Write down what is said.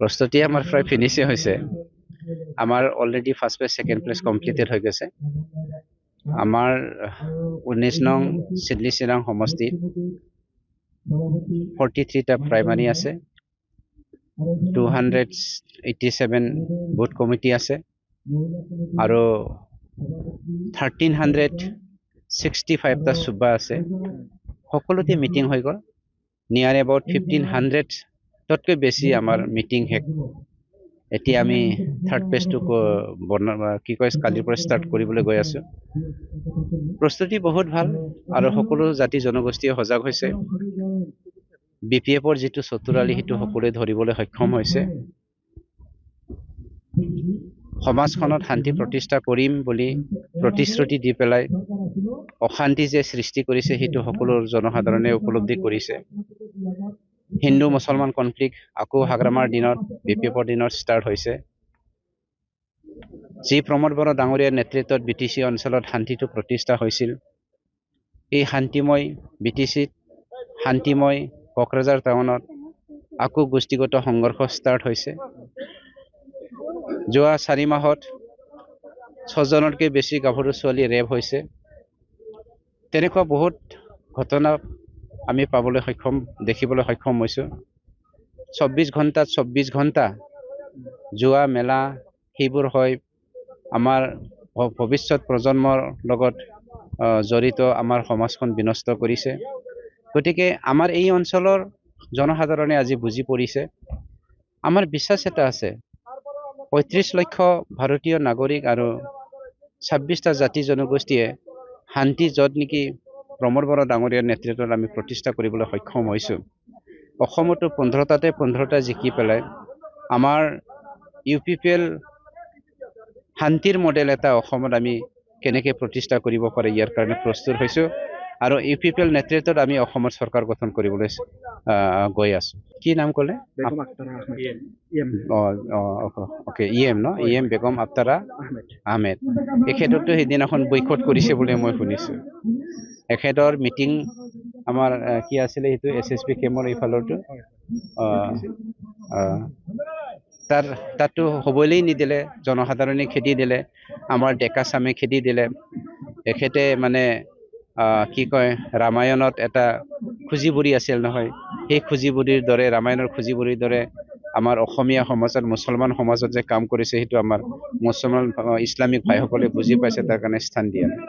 প্রস্তুতি আমার প্রায় ফিনিশে হয়েছে। আমার already first place second place completed হয়ে গেছে। আমার 19 নং সিডলি চিৰাং সমষ্টিত 43টা প্ৰাইমাৰী আছে, 287 বুথ কমিটি আছে আৰু 1365টা সুব্বা আছে। সকলোতে মিটিং হৈ গ'ল। নিয়াৰ এবাউট 1500 তকৈ বেছি আমাৰ মিটিং শেষ। এতিয়া আমি থাৰ্ড পেজটো কি কয় কালিৰ পৰা ষ্টাৰ্ট কৰিবলৈ গৈ আছো। প্ৰস্তুতি বহুত ভাল আৰু সকলো জাতি জনগোষ্ঠীয়ে সজাগ হৈছে। BPFৰ যিটো চতুৰালি সেইটো সকলোৱে ধৰিবলৈ সক্ষম হৈছে। সমাজখনত শান্তি প্ৰতিষ্ঠা কৰিম বুলি প্ৰতিশ্ৰুতি দি পেলাই অশান্তি যে সৃষ্টি কৰিছে সেইটো সকলো জনসাধাৰণে উপলব্ধি কৰিছে। হিন্দু মুছলমান কনফ্লিক্ট আকৌ হাগ্ৰামাৰ দিনত BPFৰ দিনত ষ্টাৰ্ট হৈছে। যি প্ৰমোদ বড়ো ডাঙৰীয়াৰ নেতৃত্বত BTC অঞ্চলত শান্তিটো প্ৰতিষ্ঠা হৈছিল, এই শান্তিময় BTCত শান্তিময় কোকৰাঝাৰ টাউনত আকৌ গোষ্ঠীগত সংঘৰ্ষ ষ্টাৰ্ট হৈছে। যোৱা 4 মাহত 6জনতকৈ বেছি গাভৰু ছোৱালী ৰেপ হৈছে। তেনেকুৱা বহুত ঘটনা আমি দেখিবলৈ সক্ষম হৈছো। 24 ঘণ্টাত 24 ঘণ্টা যোৱা মেলা সেইবোৰ হয় আমাৰ ভৱিষ্যত প্ৰজন্মৰ লগত জড়িত আমাৰ সমাজখন বিনষ্ট কৰিছে। গতিকে আমাৰ এই অঞ্চলৰ জনসাধাৰণে আজি বুজি পৰিছে। আমাৰ বিশ্বাস এটা আছে, 35 লক্ষ ভাৰতীয় নাগৰিক আৰু 26টা জাতি জনগোষ্ঠীয়ে শান্তি য'ত নেকি প্ৰমোদ বড়ো ডাঙৰীয়াৰ নেতৃত্বত আমি প্ৰতিষ্ঠা কৰিবলৈ সক্ষম হৈছো। অসমতো 15টা জিকি পেলাই আমাৰ UPPL শান্তিৰ মডেল এটা অসমত আমি কেনেকৈ প্ৰতিষ্ঠা কৰিব পাৰে ইয়াৰ কাৰণে প্ৰস্তুত হৈছো আৰু UPPL নেতৃত্বত আমি অসমত চৰকাৰ গঠন কৰিবলৈ গৈ আছো। কি নাম ক'লে? ওকে EM ন EM বেগম আফতাৰা আহমেদ। এখেতকতো সেইদিনাখন বয়কট কৰিছে বুলি মই শুনিছো। এখেতৰ মিটিং আমাৰ কি আছিলে সেইটো SSB কেমৰ এইফালৰটো তাতো হ'বলৈ নিদিলে, জনসাধাৰণে খেদি দিলে, আমাৰ ডেকা চামে খেদি দিলে। এখেতে মানে কি কয় ৰামায়ণত এটা খুজিবুৰি আছিল নহয়, সেই খুজিবুৰিৰ দৰে ৰামায়ণৰ খুজিবুৰিৰ দৰে আমাৰ অসমীয়া সমাজত মুছলমান সমাজত যে কাম কৰিছে সেইটো আমাৰ মুছলমান ইছলামিক ভাইসকলে বুজি পাইছে, তাৰ কাৰণে স্থান দিয়া নাই।